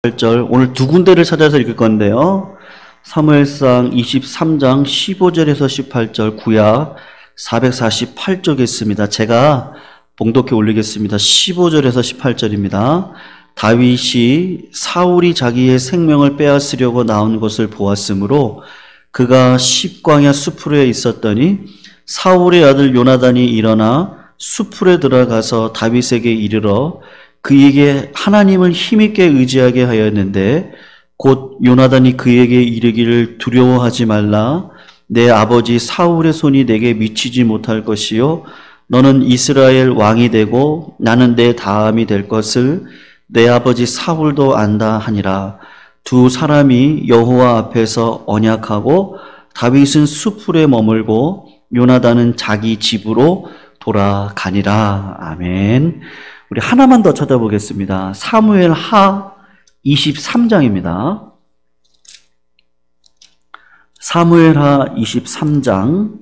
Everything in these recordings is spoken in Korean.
18절 오늘 두 군데를 찾아서 읽을 건데요. 사무엘상 23장 15절에서 18절 구약 448쪽에 있습니다. 제가 봉독해 올리겠습니다. 15절에서 18절입니다. 다윗이 사울이 자기의 생명을 빼앗으려고 나온 것을 보았으므로 그가 십광야 수풀에 있었더니 사울의 아들 요나단이 일어나 수풀에 들어가서 다윗에게 이르러 그에게 하나님을 힘있게 의지하게 하였는데 곧 요나단이 그에게 이르기를 두려워하지 말라. 내 아버지 사울의 손이 내게 미치지 못할 것이요 너는 이스라엘 왕이 되고 나는 내 다음이 될 것을 내 아버지 사울도 안다 하니라. 두 사람이 여호와 앞에서 언약하고 다윗은 수풀에 머물고 요나단은 자기 집으로 돌아가니라. 아멘. 우리 하나만 더 찾아보겠습니다. 사무엘 하 23장입니다. 사무엘 하 23장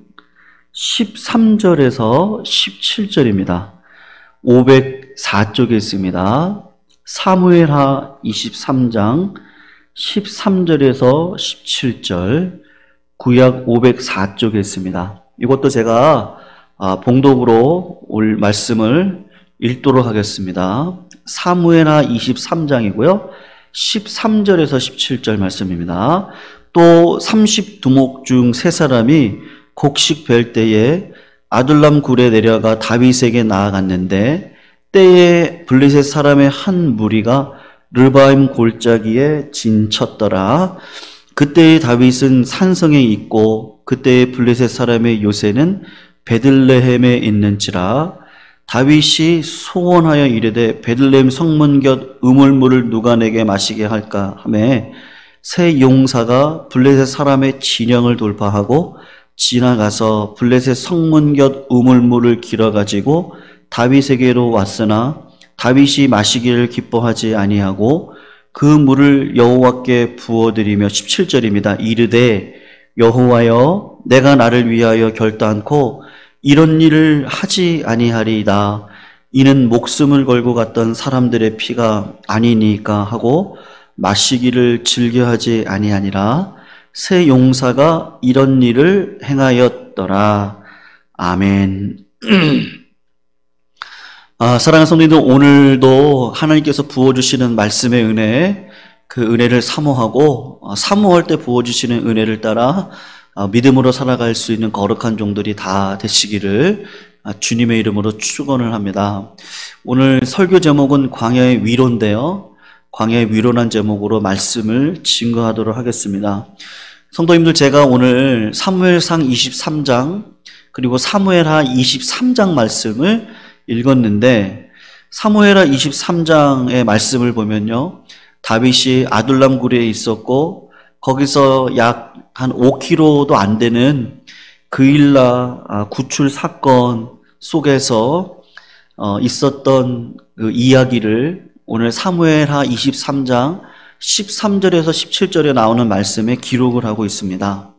13절에서 17절입니다. 504쪽에 있습니다. 사무엘 하 23장 13절에서 17절 구약 504쪽에 있습니다. 이것도 제가 봉독으로 올 말씀을 읽도록 하겠습니다. 사무엘하 23장이고요. 13절에서 17절 말씀입니다. 또 30두목 중 세 사람이 곡식 벨 때에 아둘람 굴에 내려가 다윗에게 나아갔는데 때에 블레셋 사람의 한 무리가 르바임 골짜기에 진쳤더라. 그때의 다윗은 산성에 있고 그때의 블레셋 사람의 요새는 베들레헴에 있는지라. 다윗이 소원하여 이르되 베들레헴 성문 곁 우물물을 누가 내게 마시게 할까 하매 세 용사가 블레셋 사람의 진영을 돌파하고 지나가서 블레셋 성문 곁 우물물을 길어가지고 다윗에게로 왔으나 다윗이 마시기를 기뻐하지 아니하고 그 물을 여호와께 부어드리며 17절입니다. 이르되 여호와여 내가 나를 위하여 결단코 이런 일을 하지 아니하리이다. 이는 목숨을 걸고 갔던 사람들의 피가 아니니까 하고 마시기를 즐겨하지 아니하니라. 세 용사가 이런 일을 행하였더라. 아멘. 사랑하는 성도님들, 오늘도 하나님께서 부어주시는 말씀의 은혜, 그 은혜를 사모하고 사모할 때 부어주시는 은혜를 따라 믿음으로 살아갈 수 있는 거룩한 종들이 다 되시기를 주님의 이름으로 축원을 합니다. 오늘 설교 제목은 광야의 위로인데요. 광야의 위로란 제목으로 말씀을 증거하도록 하겠습니다. 성도님들, 제가 오늘 사무엘상 23장 그리고 사무엘하 23장 말씀을 읽었는데 사무엘하 23장의 말씀을 보면요. 다윗이 아둘람 굴에 있었고 거기서 약 한 5km도 안 되는 그일라 구출 사건 속에서 있었던 그 이야기를 오늘 사무엘하 23장 13절에서 17절에 나오는 말씀에 기록을 하고 있습니다.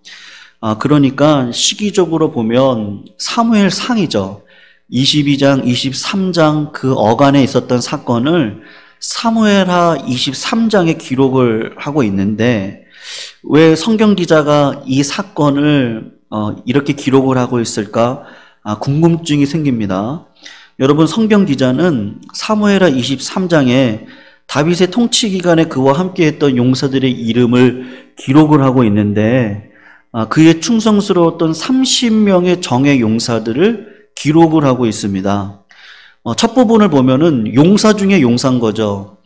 그러니까 시기적으로 보면 사무엘상이죠. 22장, 23장 그 어간에 있었던 사건을 사무엘하 23장에 기록을 하고 있는데 왜 성경 기자가 이 사건을 이렇게 기록을 하고 있을까? 궁금증이 생깁니다. 여러분, 성경 기자는 사무엘하 23장에 다윗의 통치 기간에 그와 함께했던 용사들의 이름을 기록을 하고 있는데 그의 충성스러웠던 30명의 정예 용사들을 기록을 하고 있습니다. 첫 부분을 보면은 용사 중에 용사인 거죠.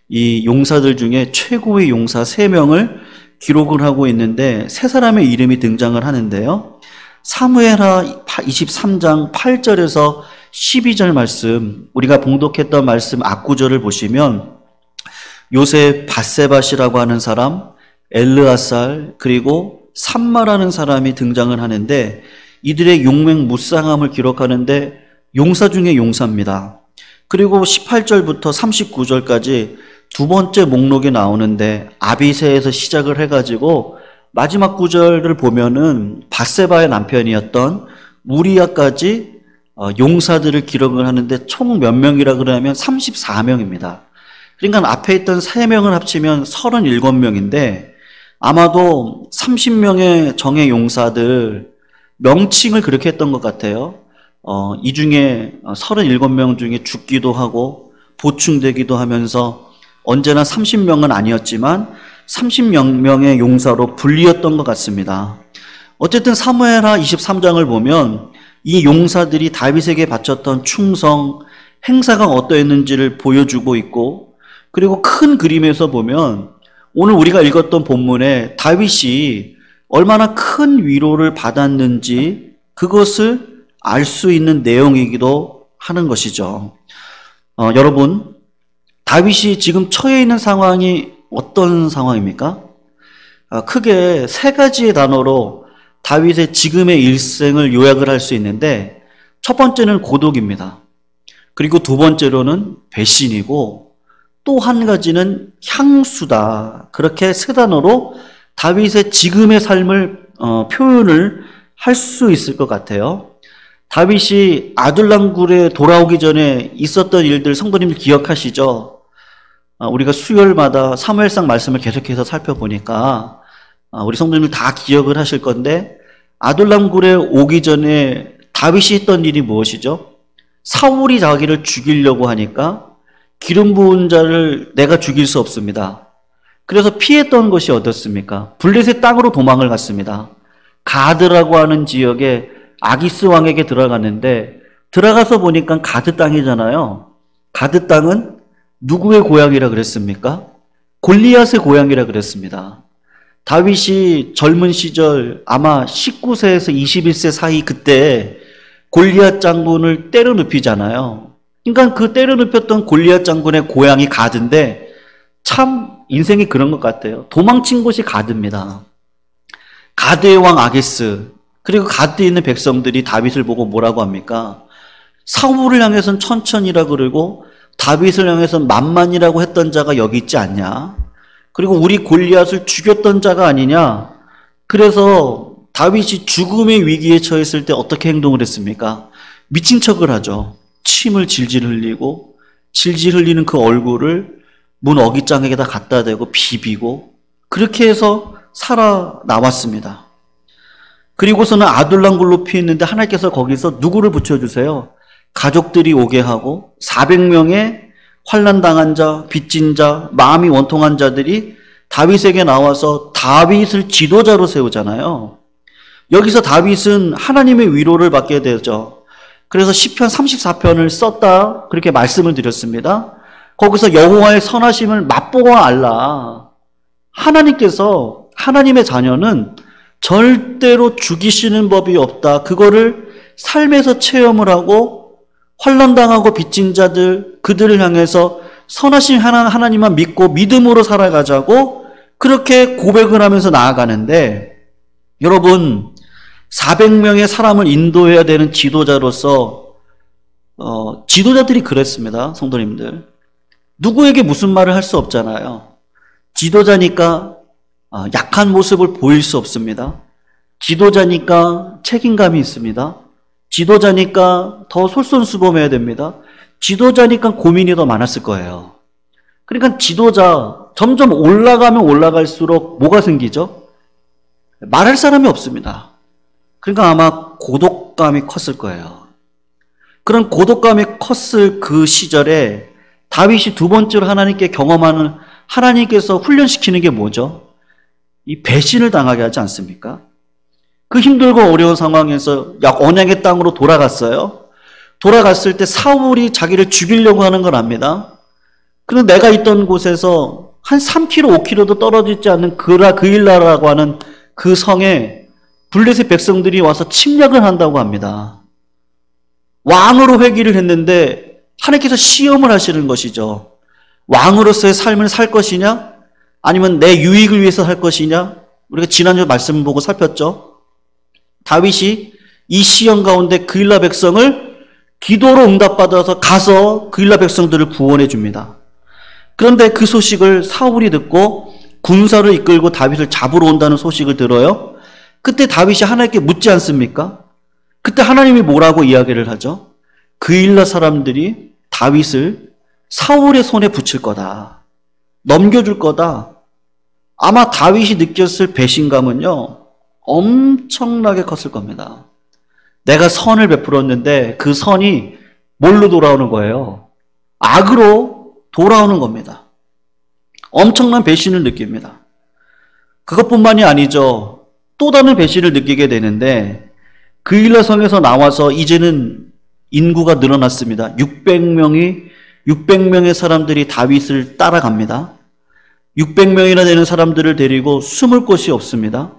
이 용사들 중에 최고의 용사 3명을 기록을 하고 있는데 세 사람의 이름이 등장을 하는데요. 사무엘하 23장 8절에서 12절 말씀, 우리가 봉독했던 말씀 앞구절을 보시면 요새 밧세밧이라고 하는 사람, 엘르아살, 그리고 삼마라는 사람이 등장을 하는데 이들의 용맹무쌍함을 기록하는데 용사 중에 용사입니다. 그리고 18절부터 39절까지 두 번째 목록이 나오는데 아비새에서 시작을 해가지고 마지막 구절을 보면은 밧세바의 남편이었던 우리야까지 용사들을 기록을 하는데 총 몇 명이라 그러면 34명입니다. 그러니까 앞에 있던 3명을 합치면 37명인데 아마도 30명의 정예 용사들 명칭을 그렇게 했던 것 같아요. 이 중에 37명 중에 죽기도 하고 보충되기도 하면서 언제나 30명은 아니었지만 30명의 용사로 불리었던 것 같습니다. 어쨌든 사무엘하 23장을 보면 이 용사들이 다윗에게 바쳤던 충성, 행사가 어떠했는지를 보여주고 있고, 그리고 큰 그림에서 보면 오늘 우리가 읽었던 본문에 다윗이 얼마나 큰 위로를 받았는지 그것을 알 수 있는 내용이기도 하는 것이죠. 여러분, 다윗이 지금 처해 있는 상황이 어떤 상황입니까? 크게 3가지의 단어로 다윗의 지금의 일생을 요약을 할 수 있는데, 첫 번째는 고독입니다. 그리고 두 번째로는 배신이고, 또 한 가지는 향수다. 그렇게 3단어로 다윗의 지금의 삶을 표현을 할 수 있을 것 같아요. 다윗이 아둘람 굴에 돌아오기 전에 있었던 일들 성도님들 기억하시죠? 우리가 수요일마다 사무엘상 말씀을 계속해서 살펴보니까 우리 성도님들 다 기억을 하실 건데, 아둘람 굴에 오기 전에 다윗이 했던 일이 무엇이죠? 사울이 자기를 죽이려고 하니까 기름 부은 자를 내가 죽일 수 없습니다. 그래서 피했던 것이 어떻습니까? 블레셋 땅으로 도망을 갔습니다. 가드라고 하는 지역에 아기스 왕에게 들어갔는데, 들어가서 보니까 가드 땅이잖아요. 가드 땅은 누구의 고향이라 그랬습니까? 골리앗의 고향이라 그랬습니다. 다윗이 젊은 시절 아마 19세에서 21세 사이 그때 골리앗 장군을 때려 눕히잖아요. 그러니까 그 때려 눕혔던 골리앗 장군의 고향이 가드인데, 참 인생이 그런 것 같아요. 도망친 곳이 가드입니다. 가드의 왕 아기스, 그리고 가드에 있는 백성들이 다윗을 보고 뭐라고 합니까? 사울을 향해서는 천천이라 그러고 다윗을 향해서는 만만이라고 했던 자가 여기 있지 않냐? 그리고 우리 골리앗을 죽였던 자가 아니냐? 그래서 다윗이 죽음의 위기에 처했을 때 어떻게 행동을 했습니까? 미친 척을 하죠. 침을 질질 흘리고, 질질 흘리는 그 얼굴을 문 어깃장에다 갖다 대고 비비고, 그렇게 해서 살아나왔습니다. 그리고서는 아둘람 굴로 피했는데 하나님께서 거기서 누구를 붙여주세요? 가족들이 오게 하고 400명의 환난당한 자, 빚진 자, 마음이 원통한 자들이 다윗에게 나와서 다윗을 지도자로 세우잖아요. 여기서 다윗은 하나님의 위로를 받게 되죠. 그래서 시편 34편을 썼다 그렇게 말씀을 드렸습니다. 거기서 여호와의 선하심을 맛보고 알라. 하나님께서, 하나님의 자녀는 절대로 죽이시는 법이 없다. 그거를 삶에서 체험을 하고 환난당하고 빚진 자들, 그들을 향해서 선하신 하나님만 믿고 믿음으로 살아가자고 그렇게 고백을 하면서 나아가는데, 여러분 400명의 사람을 인도해야 되는 지도자로서 지도자들이 그랬습니다. 성도님들, 누구에게 무슨 말을 할 수 없잖아요. 지도자니까 약한 모습을 보일 수 없습니다. 지도자니까 책임감이 있습니다. 지도자니까 더 솔선수범해야 됩니다. 지도자니까 고민이 더 많았을 거예요. 그러니까 지도자 점점 올라가면 올라갈수록 뭐가 생기죠? 말할 사람이 없습니다. 그러니까 아마 고독감이 컸을 거예요. 그런 고독감이 컸을 그 시절에 다윗이 두 번째로 하나님께 경험하는, 하나님께서 훈련시키는 게 뭐죠? 이 배신을 당하게 하지 않습니까? 그 힘들고 어려운 상황에서 언약의 땅으로 돌아갔어요. 돌아갔을 때 사울이 자기를 죽이려고 하는 걸 압니다. 그런데 내가 있던 곳에서 한 3km, 5km도 떨어지지 않는 그일라라고 하는 그 성에 블레셋 백성들이 와서 침략을 한다고 합니다. 왕으로 회귀를 했는데 하나님께서 시험을 하시는 것이죠. 왕으로서의 삶을 살 것이냐? 아니면 내 유익을 위해서 살 것이냐? 우리가 지난주 말씀을 보고 살폈죠. 다윗이 이 시험 가운데 그일라 백성을 기도로 응답받아서 가서 그일라 백성들을 구원해 줍니다. 그런데 그 소식을 사울이 듣고 군사를 이끌고 다윗을 잡으러 온다는 소식을 들어요. 그때 다윗이 하나님께 묻지 않습니까? 그때 하나님이 뭐라고 이야기를 하죠? 그일라 사람들이 다윗을 사울의 손에 붙일 거다. 넘겨줄 거다. 아마 다윗이 느꼈을 배신감은요, 엄청나게 컸을 겁니다. 내가 선을 베풀었는데 그 선이 뭘로 돌아오는 거예요? 악으로 돌아오는 겁니다. 엄청난 배신을 느낍니다. 그것뿐만이 아니죠. 또 다른 배신을 느끼게 되는데 그일라 성에서 나와서 이제는 인구가 늘어났습니다. 600명의 사람들이 다윗을 따라갑니다. 600명이나 되는 사람들을 데리고 숨을 곳이 없습니다.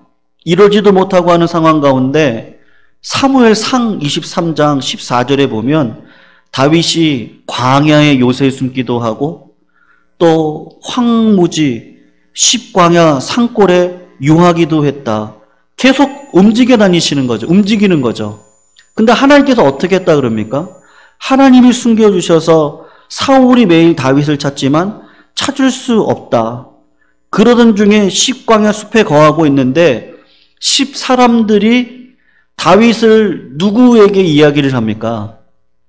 이러지도 못하고 하는 상황 가운데 사무엘상 23장 14절에 보면 다윗이 광야의 요새에 숨기도 하고 또 황무지 십광야 산골에 유하기도 했다. 계속 움직이는 거죠. 근데 하나님께서 어떻게 했다 그럽니까? 하나님이 숨겨주셔서 사울이 매일 다윗을 찾지만 찾을 수 없다. 그러던 중에 십광야 숲에 거하고 있는데 10사람들이 다윗을 누구에게 이야기를 합니까?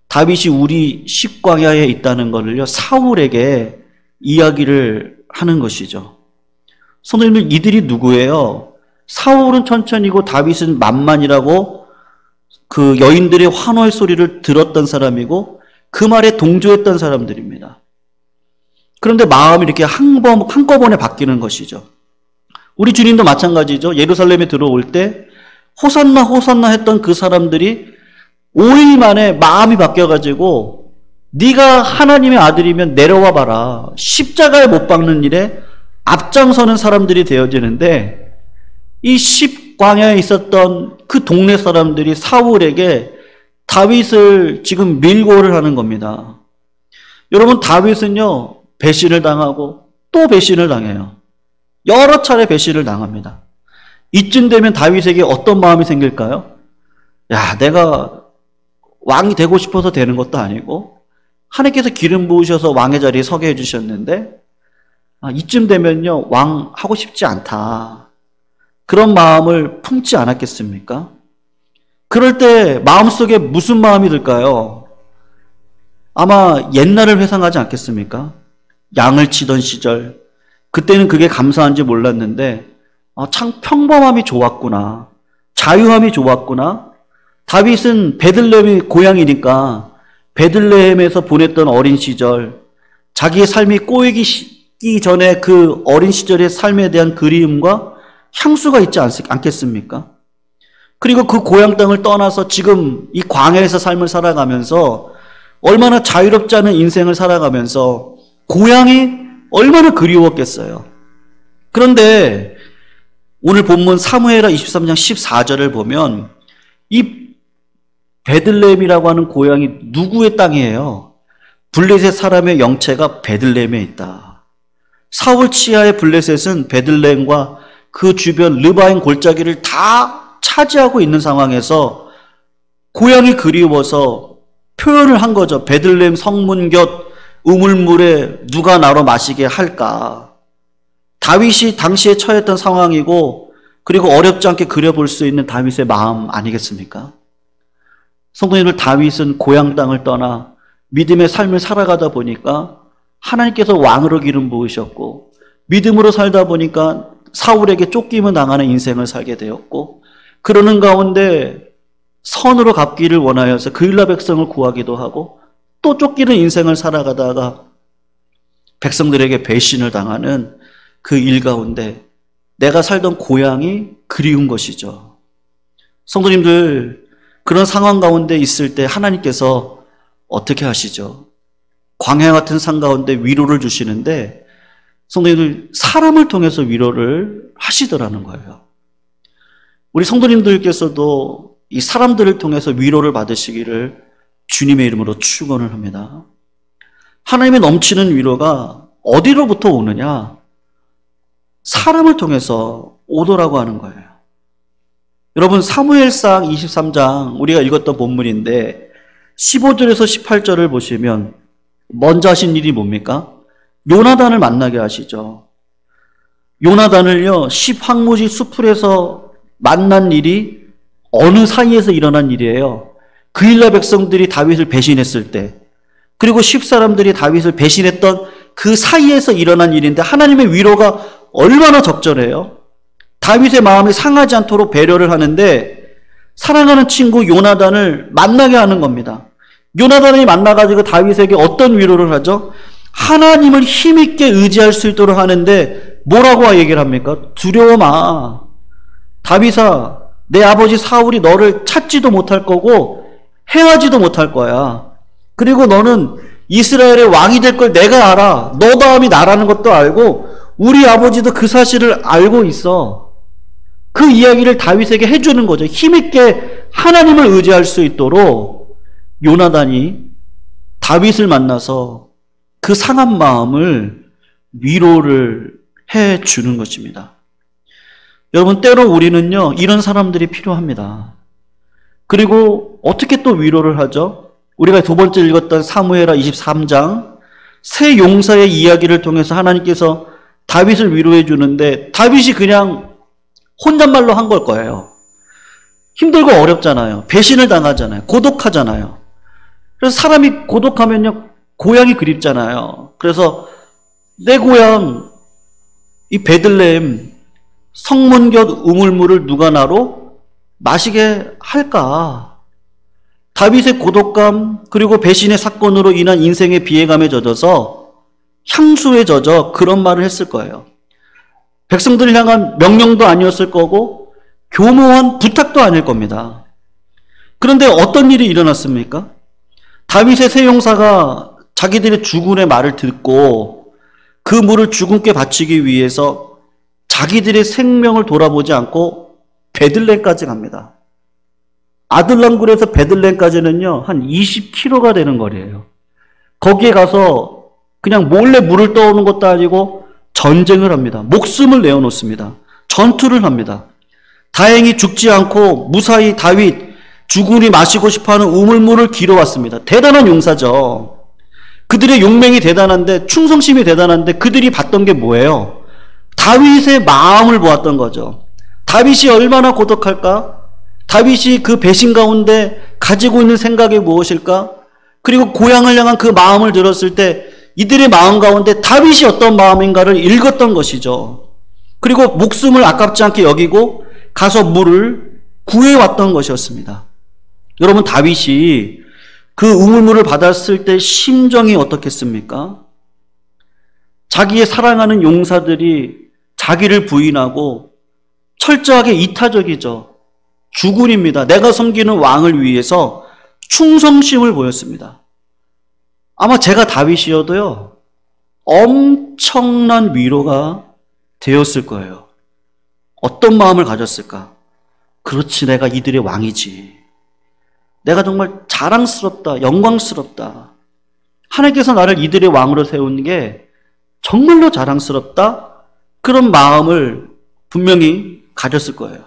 다윗이 우리 십광야에 있다는 것을요, 사울에게 이야기를 하는 것이죠. 성도님들, 이들이 누구예요? 사울은 천천히고 다윗은 만만이라고 그 여인들의 환호의 소리를 들었던 사람이고 그 말에 동조했던 사람들입니다. 그런데 마음이 이렇게 한꺼번에 바뀌는 것이죠. 우리 주님도 마찬가지죠. 예루살렘에 들어올 때 호산나 호산나 했던 그 사람들이 5일 만에 마음이 바뀌어가지고 네가 하나님의 아들이면 내려와 봐라. 십자가에 못 박는 일에 앞장서는 사람들이 되어지는데 이 십광야에 있었던 그 동네 사람들이 사울에게 다윗을 지금 밀고를 하는 겁니다. 여러분, 다윗은요, 배신을 당하고 또 배신을 당해요. 여러 차례 배신을 당합니다. 이쯤 되면 다윗에게 어떤 마음이 생길까요? 야, 내가 왕이 되고 싶어서 되는 것도 아니고 하나님께서 기름 부으셔서 왕의 자리에 서게 해주셨는데 이쯤 되면요, 왕 하고 싶지 않다. 그런 마음을 품지 않았겠습니까? 그럴 때 마음속에 무슨 마음이 들까요? 아마 옛날을 회상하지 않겠습니까? 양을 치던 시절, 그때는 그게 감사한지 몰랐는데 참 평범함이 좋았구나. 자유함이 좋았구나. 다윗은 베들레헴이 고향이니까 베들레헴에서 보냈던 어린 시절, 자기의 삶이 꼬이기 전에 그 어린 시절의 삶에 대한 그리움과 향수가 있지 않겠습니까? 그리고 그 고향 땅을 떠나서 지금 이 광야에서 삶을 살아가면서 얼마나 자유롭지 않은 인생을 살아가면서 고향이 얼마나 그리웠겠어요. 그런데 오늘 본문 사무엘하 23장 14절을 보면 이 베들레헴이라고 하는 고향이 누구의 땅이에요? 블레셋 사람의 영체가 베들레헴에 있다. 사울 치하의 블레셋은 베들레헴과 그 주변 르바임 골짜기를 다 차지하고 있는 상황에서 고향이 그리워서 표현을 한 거죠. 베들레헴 성문 곁 우물물에 누가 나로 마시게 할까? 다윗이 당시에 처했던 상황이고 그리고 어렵지 않게 그려볼 수 있는 다윗의 마음 아니겠습니까? 성도님들, 다윗은 고향 땅을 떠나 믿음의 삶을 살아가다 보니까 하나님께서 왕으로 기름 부으셨고 믿음으로 살다 보니까 사울에게 쫓김을 당하는 인생을 살게 되었고 그러는 가운데 선으로 갚기를 원하여서 그일라 백성을 구하기도 하고 또 쫓기는 인생을 살아가다가 백성들에게 배신을 당하는 그 일 가운데 내가 살던 고향이 그리운 것이죠. 성도님들, 그런 상황 가운데 있을 때 하나님께서 어떻게 하시죠? 광야 같은 상 가운데 위로를 주시는데 성도님들, 사람을 통해서 위로를 하시더라는 거예요. 우리 성도님들께서도 이 사람들을 통해서 위로를 받으시기를 주님의 이름으로 축원을 합니다. 하나님의 넘치는 위로가 어디로부터 오느냐? 사람을 통해서 오더라고 하는 거예요. 여러분, 사무엘상 23장 우리가 읽었던 본문인데 15절에서 18절을 보시면 먼저 하신 일이 뭡니까? 요나단을 만나게 하시죠. 요나단을요, 십황무지 수풀에서 만난 일이 어느 사이에서 일어난 일이에요? 그일라 백성들이 다윗을 배신했을 때 그리고 10사람들이 다윗을 배신했던 그 사이에서 일어난 일인데 하나님의 위로가 얼마나 적절해요. 다윗의 마음이 상하지 않도록 배려를 하는데 사랑하는 친구 요나단을 만나게 하는 겁니다. 요나단이 만나가지고 다윗에게 어떤 위로를 하죠? 하나님을 힘있게 의지할 수 있도록 하는데 뭐라고 얘기를 합니까? 두려워 마. 다윗아, 내 아버지 사울이 너를 찾지도 못할 거고 행하지도 못할 거야. 그리고 너는 이스라엘의 왕이 될 걸 내가 알아. 너 다음이 나라는 것도 알고 우리 아버지도 그 사실을 알고 있어. 그 이야기를 다윗에게 해주는 거죠. 힘있게 하나님을 의지할 수 있도록 요나단이 다윗을 만나서 그 상한 마음을 위로를 해주는 것입니다. 여러분, 때로 우리는요, 이런 사람들이 필요합니다. 그리고 어떻게 또 위로를 하죠? 우리가 두 번째 읽었던 사무엘하 23장, 새 용사의 이야기를 통해서 하나님께서 다윗을 위로해 주는데 다윗이 그냥 혼잣말로 한 걸 거예요. 힘들고 어렵잖아요. 배신을 당하잖아요. 고독하잖아요. 그래서 사람이 고독하면요, 고향이 그립잖아요. 그래서 내 고향, 이 베들레헴, 성문 곁 우물물을 누가 나로 마시게 할까? 다윗의 고독감 그리고 배신의 사건으로 인한 인생의 비애감에 젖어서 향수에 젖어 그런 말을 했을 거예요. 백성들을 향한 명령도 아니었을 거고 교묘한 부탁도 아닐 겁니다. 그런데 어떤 일이 일어났습니까? 다윗의 세 용사가 자기들의 주군의 말을 듣고 그 물을 주군께 바치기 위해서 자기들의 생명을 돌아보지 않고 베들레헴까지 갑니다. 아들람굴에서 베들레헴까지는요, 한 20km가 되는 거리예요. 거기에 가서 그냥 몰래 물을 떠오는 것도 아니고 전쟁을 합니다. 목숨을 내어놓습니다. 전투를 합니다. 다행히 죽지 않고 무사히 다윗, 주군이 마시고 싶어하는 우물물을 길어왔습니다. 대단한 용사죠. 그들의 용맹이 대단한데, 충성심이 대단한데 그들이 봤던 게 뭐예요? 다윗의 마음을 보았던 거죠. 다윗이 얼마나 고독할까? 다윗이 그 배신 가운데 가지고 있는 생각이 무엇일까? 그리고 고향을 향한 그 마음을 들었을 때 이들의 마음 가운데 다윗이 어떤 마음인가를 읽었던 것이죠. 그리고 목숨을 아깝지 않게 여기고 가서 물을 구해왔던 것이었습니다. 여러분, 다윗이 그 우물물을 받았을 때 심정이 어떻겠습니까? 자기의 사랑하는 용사들이 자기를 부인하고 철저하게 이타적이죠. 주군입니다. 내가 섬기는 왕을 위해서 충성심을 보였습니다. 아마 제가 다윗이어도요, 엄청난 위로가 되었을 거예요. 어떤 마음을 가졌을까? 그렇지, 내가 이들의 왕이지. 내가 정말 자랑스럽다, 영광스럽다. 하나님께서 나를 이들의 왕으로 세운 게 정말로 자랑스럽다. 그런 마음을 분명히 가졌을 거예요.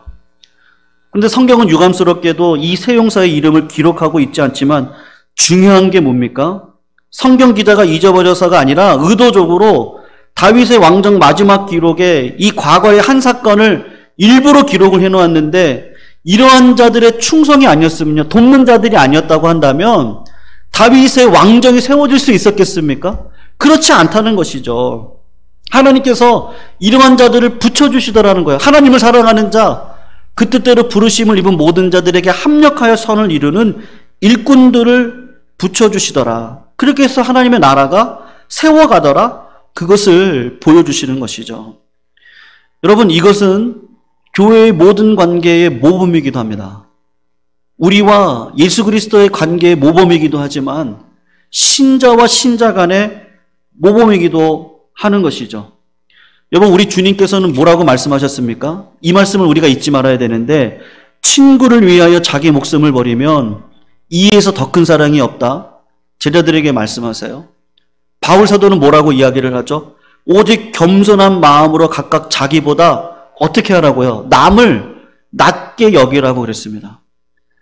그런데 성경은 유감스럽게도 이 세 용사의 이름을 기록하고 있지 않지만 중요한 게 뭡니까? 성경 기자가 잊어버려서가 아니라 의도적으로 다윗의 왕정 마지막 기록에 이 과거의 한 사건을 일부러 기록을 해놓았는데, 이러한 자들의 충성이 아니었으면요, 돕는 자들이 아니었다고 한다면 다윗의 왕정이 세워질 수 있었겠습니까? 그렇지 않다는 것이죠. 하나님께서 이러한 자들을 붙여주시더라는 거예요. 하나님을 사랑하는 자, 그 뜻대로 부르심을 입은 모든 자들에게 합력하여 선을 이루는 일꾼들을 붙여주시더라. 그렇게 해서 하나님의 나라가 세워가더라. 그것을 보여주시는 것이죠. 여러분, 이것은 교회의 모든 관계의 모범이기도 합니다. 우리와 예수 그리스도의 관계의 모범이기도 하지만 신자와 신자 간의 모범이기도 하는 것이죠. 여러분, 우리 주님께서는 뭐라고 말씀하셨습니까? 이 말씀을 우리가 잊지 말아야 되는데, 친구를 위하여 자기 목숨을 버리면 이에서 더 큰 사랑이 없다. 제자들에게 말씀하세요. 바울 사도는 뭐라고 이야기를 하죠? 오직 겸손한 마음으로 각각 자기보다 어떻게 하라고요? 남을 낮게 여기라고 그랬습니다.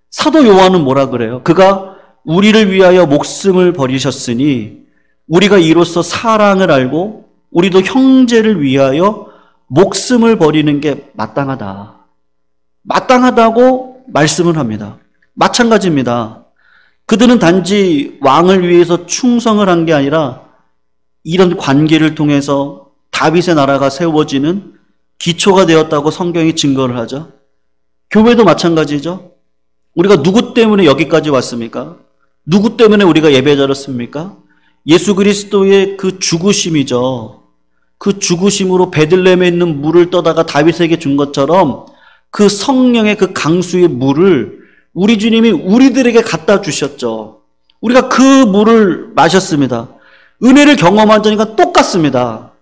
사도 요한은 뭐라 그래요? 그가 우리를 위하여 목숨을 버리셨으니 우리가 이로써 사랑을 알고 우리도 형제를 위하여 목숨을 버리는 게 마땅하다. 마땅하다고 말씀을 합니다. 마찬가지입니다. 그들은 단지 왕을 위해서 충성을 한 게 아니라 이런 관계를 통해서 다윗의 나라가 세워지는 기초가 되었다고 성경이 증거를 하죠. 교회도 마찬가지죠. 우리가 누구 때문에 여기까지 왔습니까? 누구 때문에 우리가 예배자였습니까? 예수 그리스도의 그 죽으심이죠. 그 죽으심으로 베들레헴에 있는 물을 떠다가 다윗에게 준 것처럼 그 성령의 그 강수의 물을 우리 주님이 우리들에게 갖다 주셨죠. 우리가 그 물을 마셨습니다. 은혜를 경험하자니까 똑같습니다.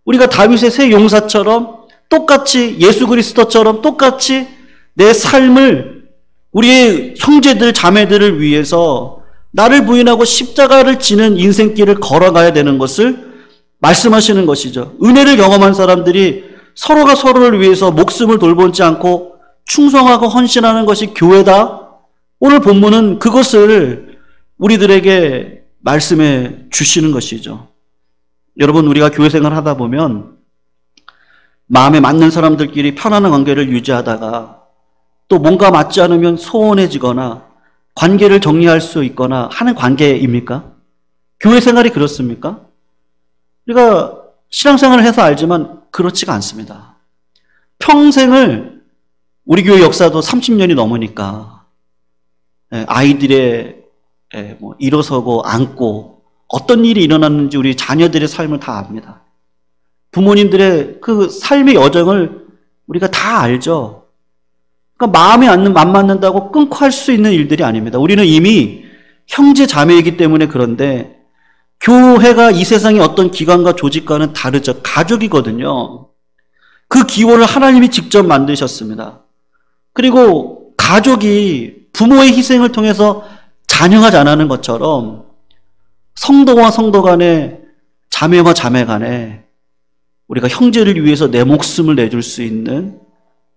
우리가 다윗의 새 용사처럼 똑같이 예수 그리스도처럼 똑같이 내 삶을 우리의 형제들 자매들을 위해서 나를 부인하고 십자가를 지는 인생길을 걸어가야 되는 것을 말씀하시는 것이죠. 은혜를 경험한 사람들이 서로가 서로를 위해서 목숨을 돌보지 않고 충성하고 헌신하는 것이 교회다. 오늘 본문은 그것을 우리들에게 말씀해 주시는 것이죠. 여러분, 우리가 교회 생활 하다 보면 마음에 맞는 사람들끼리 편안한 관계를 유지하다가 또 뭔가 맞지 않으면 소원해지거나 관계를 정리할 수 있거나 하는 관계입니까? 교회 생활이 그렇습니까? 우리가 신앙생활을 해서 알지만 그렇지가 않습니다. 평생을 우리 교회 역사도 30년이 넘으니까 아이들의 일어서고 앉고 어떤 일이 일어났는지 우리 자녀들의 삶을 다 압니다. 부모님들의 그 삶의 여정을 우리가 다 알죠. 그러니까 마음에 안 맞는다고 끊고 할 수 있는 일들이 아닙니다. 우리는 이미 형제 자매이기 때문에 그런데 교회가 이 세상의 어떤 기관과 조직과는 다르죠. 가족이거든요. 그 기원을 하나님이 직접 만드셨습니다. 그리고 가족이 부모의 희생을 통해서 자녀가 자라는 것처럼 성도와 성도 간에 자매와 자매 간에 우리가 형제를 위해서 내 목숨을 내줄 수 있는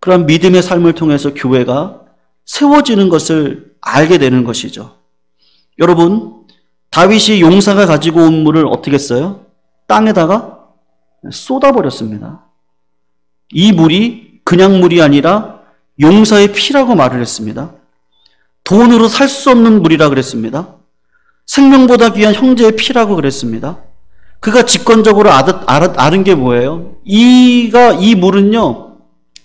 그런 믿음의 삶을 통해서 교회가 세워지는 것을 알게 되는 것이죠. 여러분, 다윗이 용사가 가지고 온 물을 어떻게 했어요? 땅에다가 쏟아버렸습니다. 이 물이 그냥 물이 아니라 용사의 피라고 말을 했습니다. 돈으로 살 수 없는 물이라 그랬습니다. 생명보다 귀한 형제의 피라고 그랬습니다. 그가 직관적으로 아는 게 뭐예요? 이 물은요,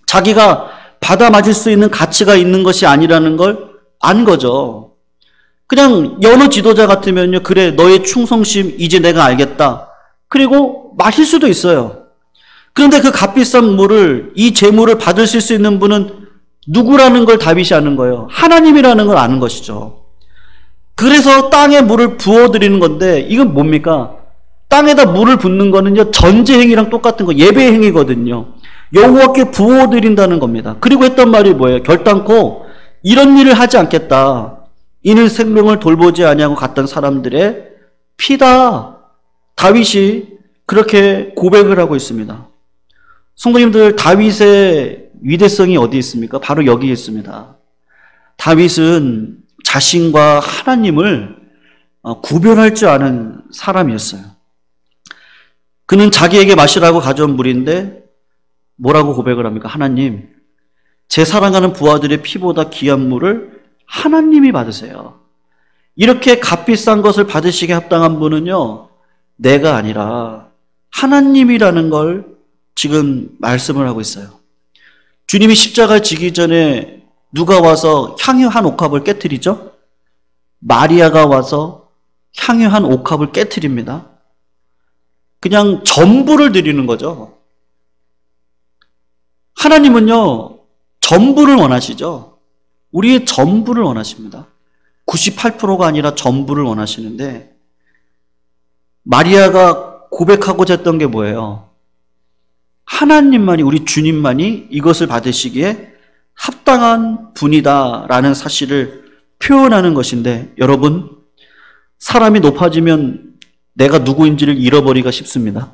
자기가 받아 마실 수 있는 가치가 있는 것이 아니라는 걸 안 거죠. 그냥 여느 지도자 같으면요, 그래, 너의 충성심 이제 내가 알겠다. 그리고 마실 수도 있어요. 그런데 그 값비싼 물을, 이 재물을 받을 수 있는 분은 누구라는 걸 다윗이 아는 거예요. 하나님이라는 걸 아는 것이죠. 그래서 땅에 물을 부어드리는 건데, 이건 뭡니까? 땅에다 물을 붓는 거는요, 전제행위랑 똑같은 거, 예배행위거든요. 여호와께 부어드린다는 겁니다. 그리고 했던 말이 뭐예요? 결단코 이런 일을 하지 않겠다. 이는 생명을 돌보지 아니하고 갔던 사람들의 피다. 다윗이 그렇게 고백을 하고 있습니다. 성도님들, 다윗의 위대성이 어디 있습니까? 바로 여기에 있습니다. 다윗은 자신과 하나님을 구별할 줄 아는 사람이었어요. 그는 자기에게 마시라고 가져온 물인데 뭐라고 고백을 합니까? 하나님, 제 사랑하는 부하들의 피보다 귀한 물을 하나님이 받으세요. 이렇게 값비싼 것을 받으시게 합당한 분은요, 내가 아니라 하나님이라는 걸 지금 말씀을 하고 있어요. 주님이 십자가를 지기 전에 누가 와서 향유 한 옥합을 깨트리죠? 마리아가 와서 향유 한 옥합을 깨트립니다. 그냥 전부를 드리는 거죠. 하나님은요, 전부를 원하시죠. 우리의 전부를 원하십니다. 98%가 아니라 전부를 원하시는데, 마리아가 고백하고자 했던 게 뭐예요? 하나님만이, 우리 주님만이 이것을 받으시기에 합당한 분이다라는 사실을 표현하는 것인데, 여러분, 사람이 높아지면 내가 누구인지를 잃어버리기가 쉽습니다.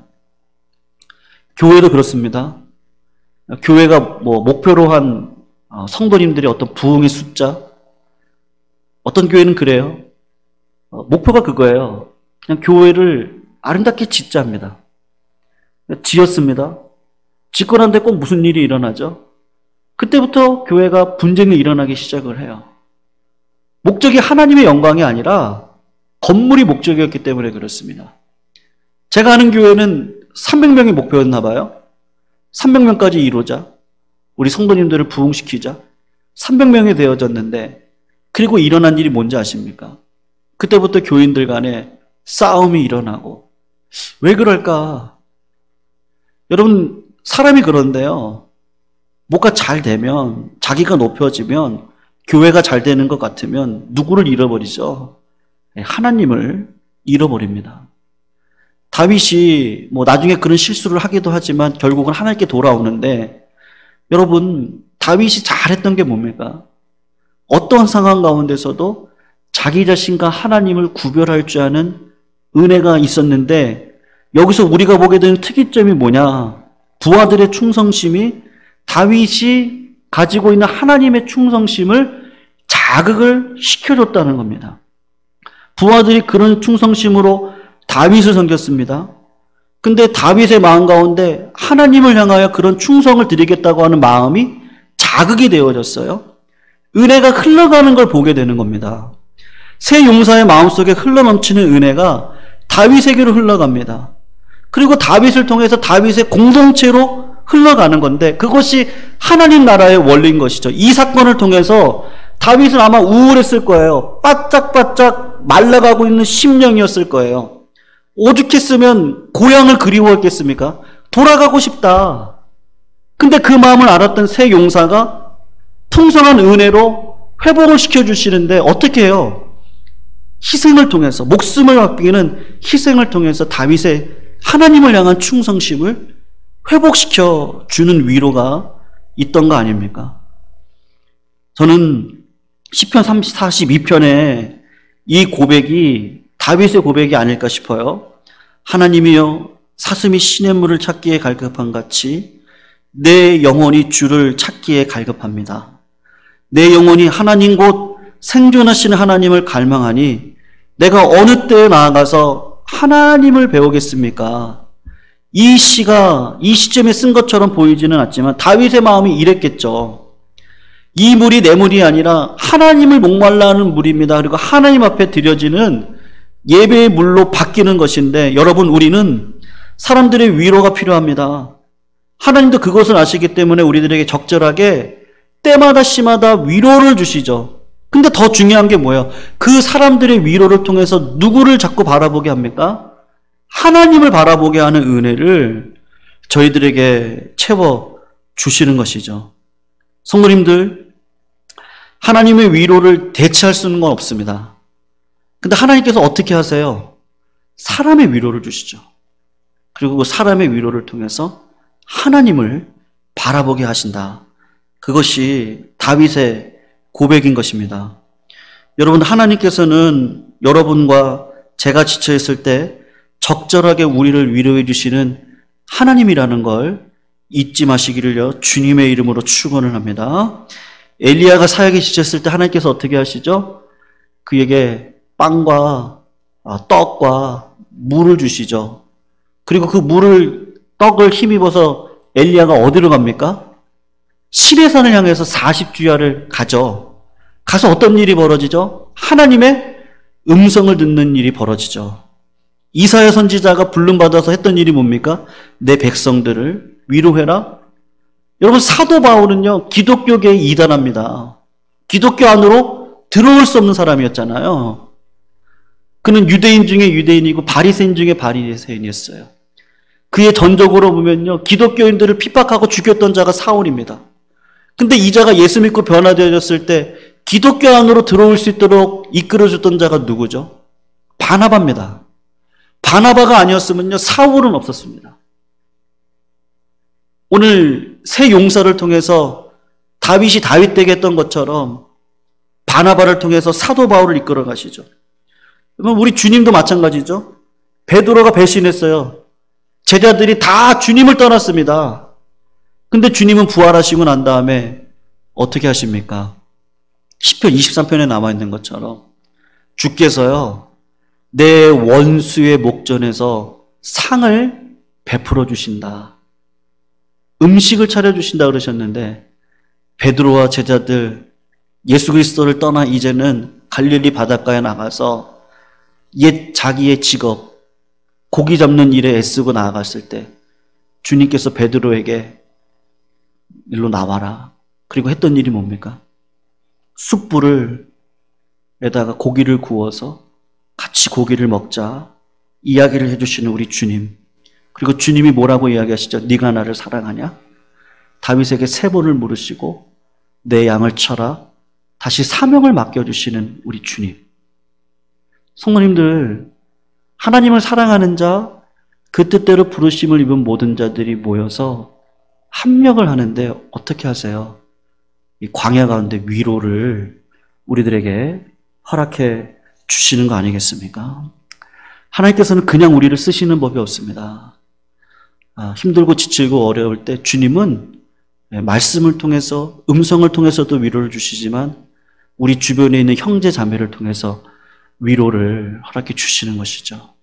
교회도 그렇습니다. 교회가 목표로 한 성도님들의 어떤 부흥의 숫자, 어떤 교회는 그래요. 목표가 그거예요. 그냥 교회를 아름답게 짓자 합니다. 지었습니다. 짓고 난 뒤에 꼭 무슨 일이 일어나죠? 그때부터 교회가 분쟁이 일어나기 시작을 해요. 목적이 하나님의 영광이 아니라 건물이 목적이었기 때문에 그렇습니다. 제가 아는 교회는 300명이 목표였나 봐요. 300명까지 이루자. 우리 성도님들을 부흥시키자. 300명이 되어졌는데 그리고 일어난 일이 뭔지 아십니까? 그때부터 교인들 간에 싸움이 일어나고. 왜 그럴까? 여러분, 사람이 그런데요. 뭐가 잘 되면, 자기가 높여지면, 교회가 잘 되는 것 같으면 누구를 잃어버리죠? 하나님을 잃어버립니다. 다윗이 나중에 그런 실수를 하기도 하지만 결국은 하나님께 돌아오는데, 여러분, 다윗이 잘했던 게 뭡니까? 어떤 상황 가운데서도 자기 자신과 하나님을 구별할 줄 아는 은혜가 있었는데, 여기서 우리가 보게 되는 특이점이 뭐냐? 부하들의 충성심이 다윗이 가지고 있는 하나님의 충성심을 자극을 시켜줬다는 겁니다. 부하들이 그런 충성심으로 다윗을 섬겼습니다. 근데 다윗의 마음 가운데 하나님을 향하여 그런 충성을 드리겠다고 하는 마음이 자극이 되어졌어요. 은혜가 흘러가는 걸 보게 되는 겁니다. 새 용사의 마음속에 흘러넘치는 은혜가 다윗에게로 흘러갑니다. 그리고 다윗을 통해서 다윗의 공동체로 흘러가는 건데 그것이 하나님 나라의 원리인 것이죠. 이 사건을 통해서 다윗은 아마 우울했을 거예요. 바짝바짝 말라가고 있는 심령이었을 거예요. 오죽했으면 고향을 그리워했겠습니까? 돌아가고 싶다. 근데 그 마음을 알았던 새 용사가 풍성한 은혜로 회복을 시켜주시는데 어떻게 해요? 희생을 통해서, 목숨을 아끼는 희생을 통해서 다윗의 하나님을 향한 충성심을 회복시켜 주는 위로가 있던 거 아닙니까? 저는 시편 42편에 이 고백이 다윗의 고백이 아닐까 싶어요. 하나님이여 사슴이 시냇물을 찾기에 갈급한 같이 내 영혼이 주를 찾기에 갈급합니다. 내 영혼이 하나님 곧 생존하시는 하나님을 갈망하니 내가 어느 때에 나아가서 하나님을 배우겠습니까? 이 시가 이 시점에 쓴 것처럼 보이지는 않지만 다윗의 마음이 이랬겠죠. 이 물이 내 물이 아니라 하나님을 목말라 하는 물입니다. 그리고 하나님 앞에 드려지는 예배의 물로 바뀌는 것인데 여러분, 우리는 사람들의 위로가 필요합니다. 하나님도 그것을 아시기 때문에 우리들에게 적절하게 때마다 시마다 위로를 주시죠. 근데 더 중요한 게 뭐예요? 그 사람들의 위로를 통해서 누구를 자꾸 바라보게 합니까? 하나님을 바라보게 하는 은혜를 저희들에게 채워 주시는 것이죠. 성도님들, 하나님의 위로를 대체할 수 있는 건 없습니다. 근데 하나님께서 어떻게 하세요? 사람의 위로를 주시죠. 그리고 그 사람의 위로를 통해서 하나님을 바라보게 하신다. 그것이 다윗의 고백인 것입니다. 여러분, 하나님께서는 여러분과 제가 지쳐있을 때 적절하게 우리를 위로해 주시는 하나님이라는 걸 잊지 마시기를요, 주님의 이름으로 축원을 합니다. 엘리야가 사역에 지쳤을 때 하나님께서 어떻게 하시죠? 그에게 빵과 떡과 물을 주시죠. 그리고 그 떡을 힘입어서 엘리야가 어디로 갑니까? 시내산을 향해서 40주야를 가죠. 가서 어떤 일이 벌어지죠? 하나님의 음성을 듣는 일이 벌어지죠. 이사야 선지자가 불름받아서 했던 일이 뭡니까? 내 백성들을 위로해라. 여러분, 사도 바울은요, 기독교계에 이단합니다. 기독교 안으로 들어올 수 없는 사람이었잖아요. 그는 유대인 중에 유대인이고 바리새인 중에 바리새인이었어요. 그의 전적으로 보면요, 기독교인들을 핍박하고 죽였던 자가 사울입니다. 근데 이 자가 예수 믿고 변화되어졌을 때 기독교 안으로 들어올 수 있도록 이끌어줬던 자가 누구죠? 바나바입니다. 바나바가 아니었으면요, 사울은 없었습니다. 오늘 새 용사를 통해서 다윗이 다윗 되게 했던 것처럼 바나바를 통해서 사도 바울을 이끌어 가시죠. 그러면 우리 주님도 마찬가지죠. 베드로가 배신했어요. 제자들이 다 주님을 떠났습니다. 근데 주님은 부활하시고 난 다음에 어떻게 하십니까? 시편 23편에 남아있는 것처럼 주께서요, 내 원수의 목전에서 상을 베풀어 주신다. 음식을 차려주신다 그러셨는데 베드로와 제자들 예수 그리스도를 떠나 이제는 갈릴리 바닷가에 나가서 옛 자기의 직업, 고기 잡는 일에 애쓰고 나아갔을 때 주님께서 베드로에게 일로 나와라. 그리고 했던 일이 뭡니까? 숯불을 에다가 고기를 구워서 같이 고기를 먹자 이야기를 해주시는 우리 주님. 그리고 주님이 뭐라고 이야기하시죠? 네가 나를 사랑하냐? 다윗에게 3번을 물으시고 내 양을 쳐라. 다시 사명을 맡겨주시는 우리 주님. 성도님들, 하나님을 사랑하는 자, 그 뜻대로 부르심을 입은 모든 자들이 모여서 합력을 하는데 어떻게 하세요? 이 광야 가운데 위로를 우리들에게 허락해 주시는 거 아니겠습니까? 하나님께서는 그냥 우리를 쓰시는 법이 없습니다. 힘들고 지치고 어려울 때 주님은 말씀을 통해서, 음성을 통해서도 위로를 주시지만 우리 주변에 있는 형제 자매를 통해서 위로를 허락해 주시는 것이죠.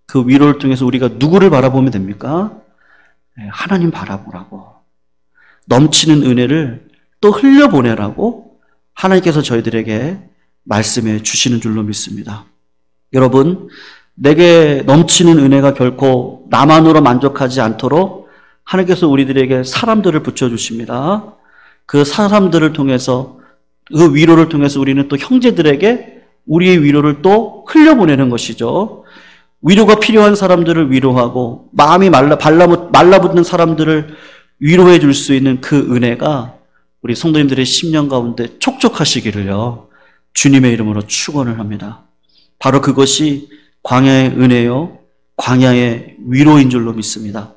그 위로를 통해서 우리가 누구를 바라보면 됩니까? 하나님 바라보라고. 넘치는 은혜를 또 흘려보내라고 하나님께서 저희들에게 말씀해 주시는 줄로 믿습니다. 여러분, 내게 넘치는 은혜가 결코 나만으로 만족하지 않도록 하나님께서 우리들에게 사람들을 붙여주십니다. 그 사람들을 통해서, 그 위로를 통해서 우리는 또 형제들에게 우리의 위로를 또 흘려보내는 것이죠. 위로가 필요한 사람들을 위로하고 마음이 말라붙는 사람들을 위로해 줄 수 있는 그 은혜가 우리 성도님들의 심령 가운데 촉촉하시기를요, 주님의 이름으로 축원을 합니다. 바로 그것이 광야의 은혜요, 광야의 위로인 줄로 믿습니다.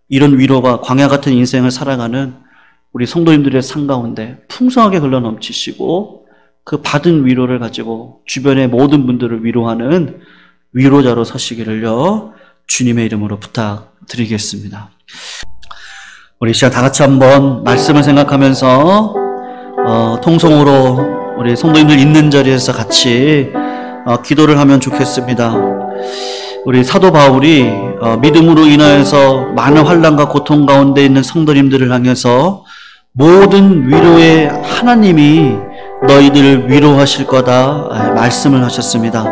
이런 위로가 광야 같은 인생을 살아가는 우리 성도님들의 삶 가운데 풍성하게 흘러넘치시고 그 받은 위로를 가지고 주변의 모든 분들을 위로하는 위로자로 서시기를요, 주님의 이름으로 부탁드리겠습니다. 우리 시간 다 같이 한번 말씀을 생각하면서 통성으로 우리 성도님들 있는 자리에서 같이 기도를 하면 좋겠습니다. 우리 사도 바울이 믿음으로 인하여서 많은 환난과 고통 가운데 있는 성도님들을 향해서 모든 위로의 하나님이 너희들을 위로하실 거다 말씀을 하셨습니다.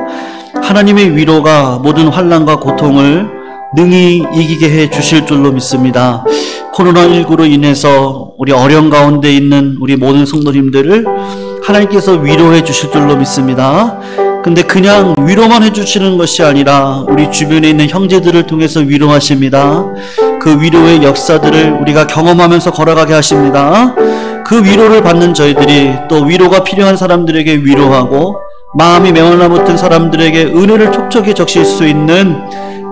하나님의 위로가 모든 환난과 고통을 능히 이기게 해 주실 줄로 믿습니다. 코로나19로 인해서 우리 어려움 가운데 있는 우리 모든 성도님들을 하나님께서 위로해 주실 줄로 믿습니다. 근데 그냥 위로만 해주시는 것이 아니라 우리 주변에 있는 형제들을 통해서 위로하십니다. 그 위로의 역사들을 우리가 경험하면서 걸어가게 하십니다. 그 위로를 받는 저희들이 또 위로가 필요한 사람들에게 위로하고 마음이 메말라붙은 사람들에게 은혜를 촉촉히 적실 수 있는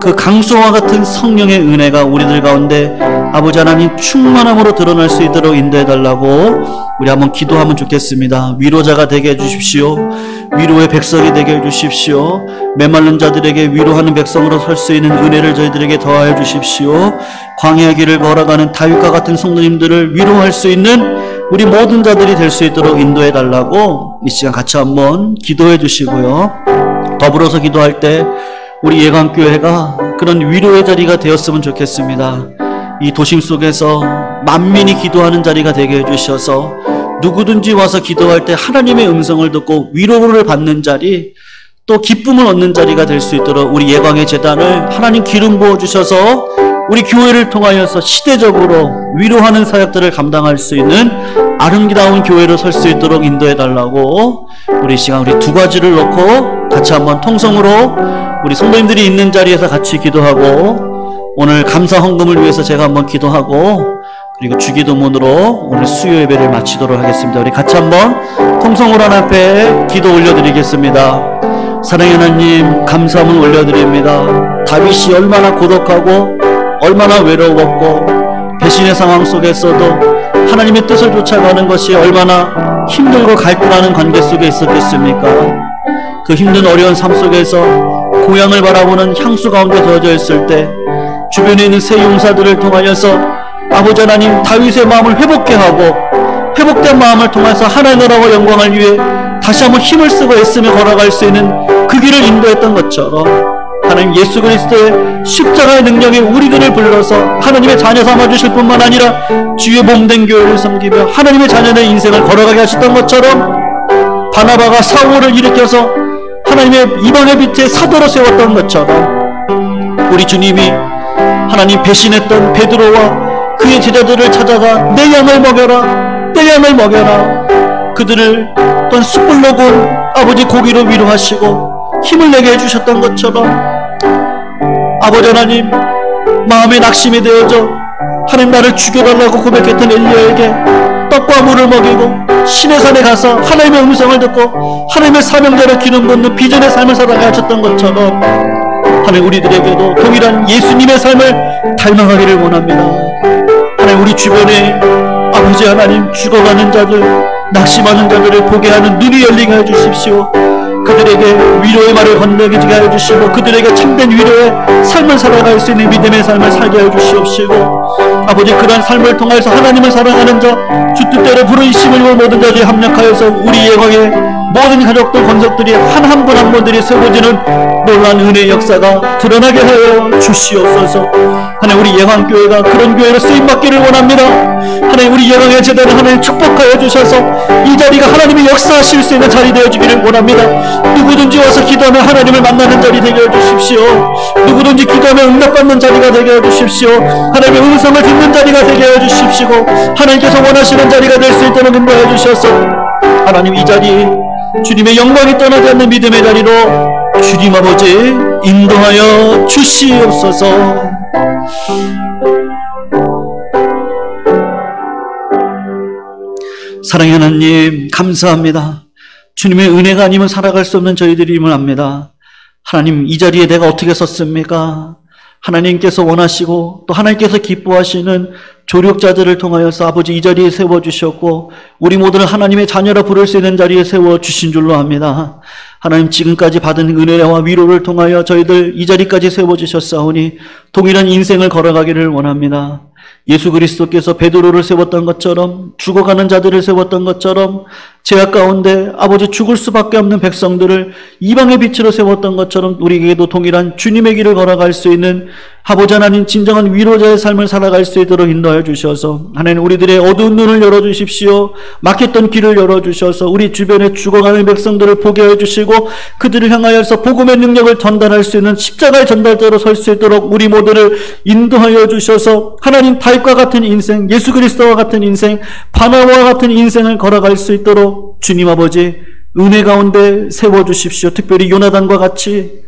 그 강수와 같은 성령의 은혜가 우리들 가운데 아버지 하나님 충만함으로 드러날 수 있도록 인도해달라고 우리 한번 기도하면 좋겠습니다. 위로자가 되게 해주십시오. 위로의 백성이 되게 해주십시오. 메말른 자들에게 위로하는 백성으로 설 수 있는 은혜를 저희들에게 더하여 주십시오. 광야의 길을 걸어가는 다윗과 같은 성도님들을 위로할 수 있는 우리 모든 자들이 될 수 있도록 인도해달라고 이 시간 같이 한번 기도해 주시고요. 더불어서 기도할 때 우리 예강교회가 그런 위로의 자리가 되었으면 좋겠습니다. 이 도심 속에서 만민이 기도하는 자리가 되게 해주셔서 누구든지 와서 기도할 때 하나님의 음성을 듣고 위로를 받는 자리, 또 기쁨을 얻는 자리가 될 수 있도록 우리 예광의 재단을 하나님 기름 부어주셔서 우리 교회를 통하여서 시대적으로 위로하는 사역들을 감당할 수 있는 아름다운 교회로 설 수 있도록 인도해달라고 우리 시간 우리 두 가지를 놓고 같이 한번 통성으로 우리 성도님들이 있는 자리에서 같이 기도하고 오늘 감사 헌금을 위해서 제가 한번 기도하고 그리고 주기도문으로 오늘 수요 예배를 마치도록 하겠습니다. 우리 같이 한번 통성으로 하나님 앞에 기도 올려드리겠습니다. 사랑의 하나님, 감사함을 올려드립니다. 다윗이 얼마나 고독하고 얼마나 외로웠고 배신의 상황 속에서도 하나님의 뜻을 쫓아가는 것이 얼마나 힘들고 갈등하는 관계 속에 있었겠습니까? 그 힘든 어려운 삶 속에서 고향을 바라보는 향수 가운데 더져 있을 때 주변에 있는 세 용사들을 통하여서 아버지 하나님 다윗의 마음을 회복케 하고 회복된 마음을 통해서 하나님의 나라와 영광을 위해 다시 한번 힘을 쓰고 애쓰며 걸어갈 수 있는 그 길을 인도했던 것처럼 하나님 예수 그리스도의 십자가의 능력이 우리들을 불러서 하나님의 자녀 삼아주실 뿐만 아니라 주의 몸된 교회를 섬기며 하나님의 자녀의 인생을 걸어가게 하셨던 것처럼 바나바가 사울을 일으켜서 하나님의 이방의 빛에 사도로 세웠던 것처럼 우리 주님이 하나님 배신했던 베드로와 그의 제자들을 찾아가 내 양을 먹여라, 내 양을 먹여라. 그들을 어떤 숯불로 구운 아버지 고기로 위로하시고 힘을 내게 해주셨던 것처럼 아버지 하나님 마음에 낙심이 되어져 하나님 나를 죽여달라고 고백했던 엘리야에게 떡과 물을 먹이고 신의 산에 가서 하나님의 음성을 듣고 하나님의 사명자를 기름 붓는 비전의 삶을 살아가게 하셨던 것처럼 하나님 우리들에게도 동일한 예수님의 삶을 닮아가기를 원합니다. 하나님 우리 주변에 아버지 하나님 죽어가는 자들, 낙심하는 자들을 보게 하는 눈이 열리게 해주십시오. 그들에게 위로의 말을 건네게 하여 주시고 그들에게 참된 위로의 삶을 살아갈 수 있는 믿음의 삶을 살게 하여 주시옵시고 아버지 그러한 삶을 통해서 하나님을 사랑하는 자, 주 뜻대로 부르심을 입은 모든 자들이 합력하여서 우리 예광의 모든 가족들, 권속들이 한 분 한 분들이 세워지는 놀라운 은혜의 역사가 드러나게 하여 주시옵소서. 하나님 우리 예광교회가 그런 교회로 쓰임받기를 원합니다. 하나님 우리 예광의 제단을 하나님 축복하여 주셔서 이 자리가 하나님이 역사하실 수 있는 자리 되어주기를 원합니다. 누구든지 와서 기도하면 하나님을 만나는 자리 되게 해주십시오. 누구든지 기도하면 응답받는 자리가 되게 해주십시오. 하나님의 음성을 듣는 자리가 되게 해주십시오. 하나님께서 원하시는 자리가 될 수 있도록 인도해 주셔서 하나님 이 자리 주님의 영광이 떠나지 않는 믿음의 자리로 주님 아버지 인도하여 주시옵소서. 사랑의 하나님 감사합니다. 주님의 은혜가 아니면 살아갈 수 없는 저희들임을 압니다. 하나님 이 자리에 내가 어떻게 섰습니까? 하나님께서 원하시고 또 하나님께서 기뻐하시는 조력자들을 통하여서 아버지 이 자리에 세워주셨고 우리 모두를 하나님의 자녀라 부를 수 있는 자리에 세워주신 줄로 압니다. 하나님 지금까지 받은 은혜와 위로를 통하여 저희들 이 자리까지 세워주셨사오니 동일한 인생을 걸어가기를 원합니다. 예수 그리스도께서 베드로를 세웠던 것처럼 죽어가는 자들을 세웠던 것처럼 죄악 가운데 아버지 죽을 수밖에 없는 백성들을 이방의 빛으로 세웠던 것처럼 우리에게도 동일한 주님의 길을 걸어갈 수 있는 아버지 하나님 진정한 위로자의 삶을 살아갈 수 있도록 인도하여 주셔서 하나님 우리들의 어두운 눈을 열어주십시오. 막혔던 길을 열어주셔서 우리 주변에 죽어가는 백성들을 보게 해주시고 그들을 향하여서 복음의 능력을 전달할 수 있는 십자가의 전달자로 설 수 있도록 우리 모두를 인도하여 주셔서 하나님 다윗과 같은 인생, 예수 그리스도와 같은 인생, 바나바와 같은 인생을 걸어갈 수 있도록 주님 아버지 은혜 가운데 세워주십시오. 특별히 요나단과 같이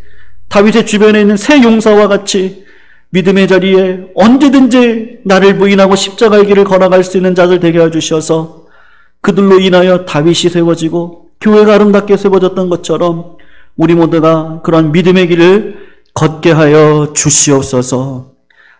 다윗의 주변에 있는 새 용사와 같이 믿음의 자리에 언제든지 나를 부인하고 십자가의 길을 걸어갈 수 있는 자들 되게 해주셔서 그들로 인하여 다윗이 세워지고 교회가 아름답게 세워졌던 것처럼 우리 모두가 그런 믿음의 길을 걷게 하여 주시옵소서.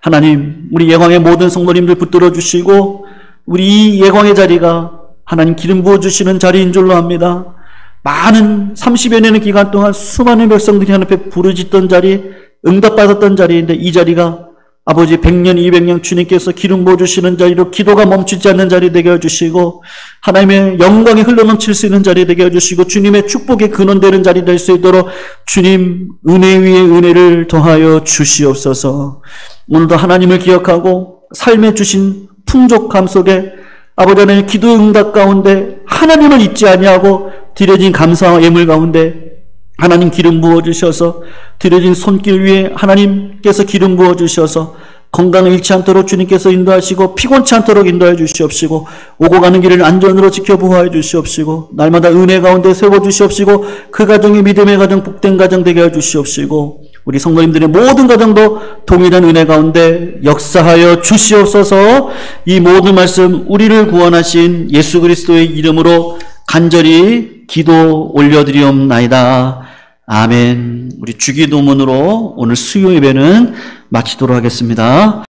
하나님 우리 예광의 모든 성도님들 붙들어 주시고 우리 이 예광의 자리가 하나님 기름 부어주시는 자리인 줄로 압니다. 많은 30여 년의 기간 동안 수많은 백성들이 하나님 앞에 부르짖던 자리, 응답받았던 자리인데 이 자리가 아버지 100년, 200년 주님께서 기름 부어주시는 자리로 기도가 멈추지 않는 자리 되게 해주시고 하나님의 영광이 흘러넘칠 수 있는 자리 되게 해주시고 주님의 축복의 근원되는 자리 될 수 있도록 주님 은혜 위에 은혜를 더하여 주시옵소서. 오늘도 하나님을 기억하고 삶에 주신 풍족함 속에 아버지 하나님 기도 응답 가운데 하나님을 잊지 아니하고 드려진 감사와 예물 가운데 하나님 기름 부어주셔서 드려진 손길 위에 하나님께서 기름 부어주셔서 건강을 잃지 않도록 주님께서 인도하시고 피곤치 않도록 인도해 주시옵시고 오고 가는 길을 안전으로 지켜 보호해 주시옵시고 날마다 은혜 가운데 세워주시옵시고 그 가정이 믿음의 가정, 복된 가정 되게 해 주시옵시고 우리 성도님들의 모든 가정도 동일한 은혜 가운데 역사하여 주시옵소서. 이 모든 말씀 우리를 구원하신 예수 그리스도의 이름으로 간절히 기도 올려드리옵나이다. 아멘. 우리 주기도문으로 오늘 수요 예배는 마치도록 하겠습니다.